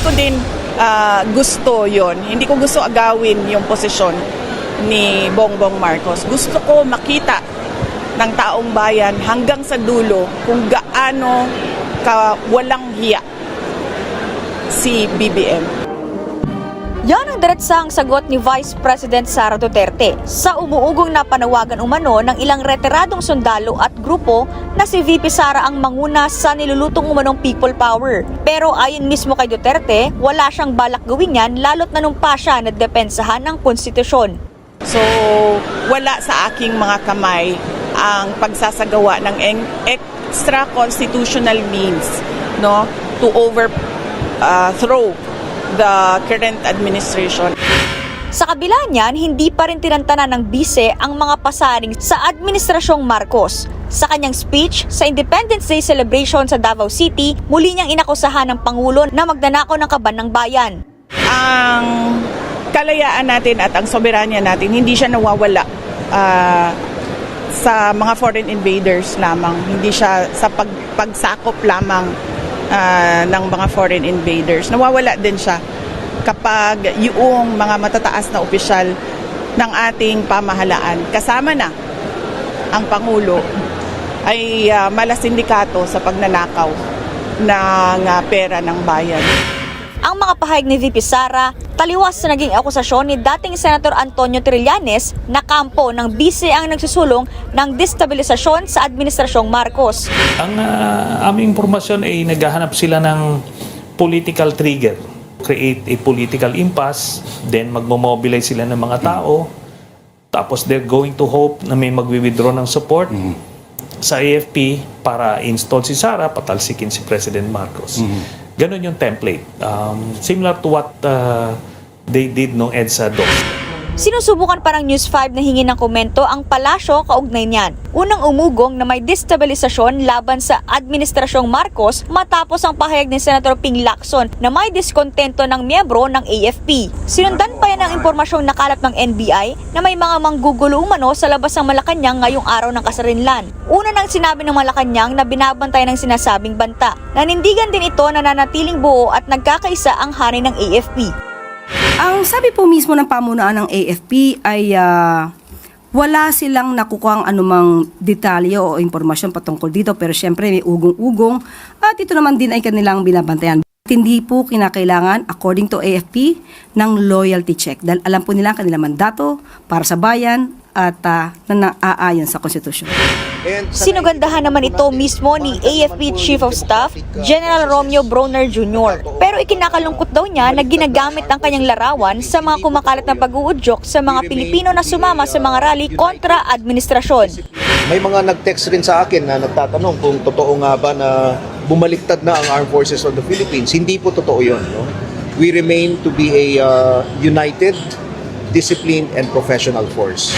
ko din gusto yon. Hindi ko gusto agawin yung posisyon ni Bongbong Marcos. Gusto ko makita ng taong bayan hanggang sa dulo kung gaano walang hiya si BBM. Yan ang diretsang sagot ni Vice President Sara Duterte sa umuugong na panawagan umano ng ilang retiradong sundalo at grupo na si VP Sara ang manguna sa nilulutong umanong people power. Pero ayon mismo kay Duterte, wala siyang balak gawin yan lalo't nanumpa siya na depensahan ng konstitusyon. So wala sa aking mga kamay ang pagsasagawa ng extra constitutional means, no, to overthrow the current administration. Sa kabila niyan, hindi pa rin tinantanan ng bise ang mga pasaring sa Administrasyong Marcos. Sa kanyang speech sa Independence Day celebration sa Davao City, muli niyang inakusahan ng Pangulo na magnanakaw ng kaban ng bayan. Ang kalayaan natin at ang soberanya natin, hindi siya nawawala sa mga foreign invaders lamang. Hindi siya sa pagsakop lamang ng mga foreign invaders. Nawawala din siya kapag yung mga matataas na opisyal ng ating pamahalaan, kasama na ang Pangulo, ay malasindikato sa pagnanakaw ng pera ng bayan. Ang mga pahayag ni VP Sara, taliwas sa naging akusasyon ni dating Senator Antonio Trillanes na kampo ng bise ang nagsusulong ng destabilisasyon sa Administrasyong Marcos. Ang aming impormasyon ay naghahanap sila ng political trigger, create a political impasse, then magmo-mobilize sila ng mga tao, tapos they're going to hope na may magwi-withdraw ng support sa AFP para install si Sara, patalsikin si President Marcos. Ganon yung template. Similar to what they did nung EDSA DOS. Sinusubukan pa ng News 5 na hingin ng komento ang palasyo kaugnay niyan. Unang umugong na may destabilisasyon laban sa Administrasyong Marcos matapos ang pahayag ni Senator Ping Lacson na may diskontento ng miyembro ng AFP. Sinundan pa yan ang impormasyong nakalap ng NBI na may mga manggugulo umano sa labas ng Malacanang ngayong araw ng kasarinlan. Una nang sinabi ng Malacanang na binabantay ng sinasabing banta. Nanindigan din ito na nanatiling buo at nagkakaisa ang hari ng AFP. Ang sabi po mismo ng pamunuan ng AFP ay wala silang nakukuhang anumang detalye o impormasyon patungkol dito, pero syempre may ugong-ugong at ito naman din ay kanilang binabantayan. Hindi po kinakailangan, according to AFP, ng loyalty check dahil alam po nila ang kanilang mandato para sa bayan at naaayon sa konstitusyon. Sinugandahan naman ito mismo ni AFP Chief of Staff, General Romeo Bronner Jr. Pero ikinakalungkot daw niya na ginagamit ang kanyang larawan sa mga kumakalat na pag-uudyok sa mga Pilipino na sumama sa mga rally kontra administrasyon. May mga nag-text rin sa akin na nagtatanong kung totoo nga ba na bumaliktad na ang Armed Forces of the Philippines. Hindi po totoo yun. No? We remain to be a united, disciplined, and professional force.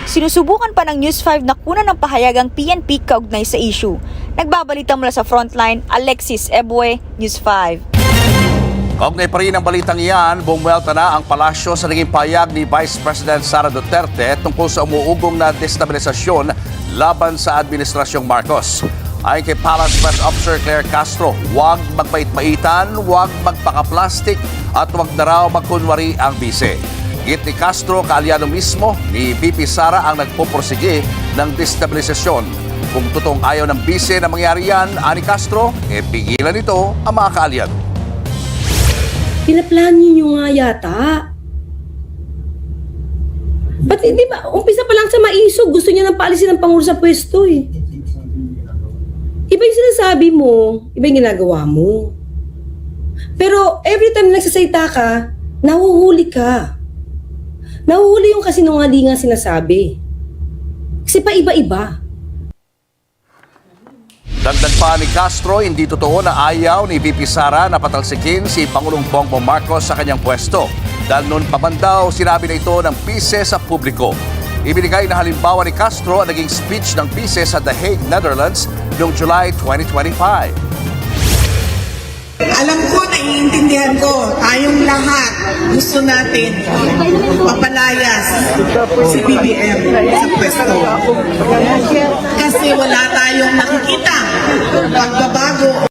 Sinusubukan pa ng News 5 na kunan ng pahayag ang PNP kaugnay sa issue. Nagbabalita mula sa Frontline, Alexis Ebue, News 5. Kaugnay pa rin ang balitang iyan, bumuelta na ang palasyo sa naging pahayag ni Vice President Sara Duterte tungkol sa umuugong na destabilisasyon laban sa Administrasyong Marcos. Ayon kay Palace Press Officer Claire Castro, huwag magpait-maitan, huwag magpaka-plastic at huwag na raw magkunwari ang bise. Git ni Castro, kaalyado mismo ni VP Sara ang nagpupursige ng destabilisasyon. Kung totoong ayaw ng bise na mangyari yan, ani Castro, pigilan ito ang mga kaalyado. Pinaplan niyo nga yata. Ba't di ba, umpisa pa lang sa maisog, gusto niya nang paalisin ng Pangulo sa pwesto eh. Iba yung sinasabi mo, iba yung ginagawa mo. Pero every time nagsasalita ka, nahuhuli ka. Nahuhuli yung kasinungalingan sinasabi. Kasi pa iba-iba. Dagdag pa ni Castro, hindi totoo na ayaw ni VP Sara na patalsikin si Pangulong Bongbong Marcos sa kanyang pwesto. Dahil noon pa man daw, sinabi na ito ng PISE sa publiko. Ibinigay na halimbawa ni Castro ang naging speech ng PISE sa The Hague, Netherlands noong July 2025. Alam ko, naiintindihan ko, tayong lahat gusto natin mapalayas si BBM sa pwesto. Kasi wala tayong nakikita pagbabago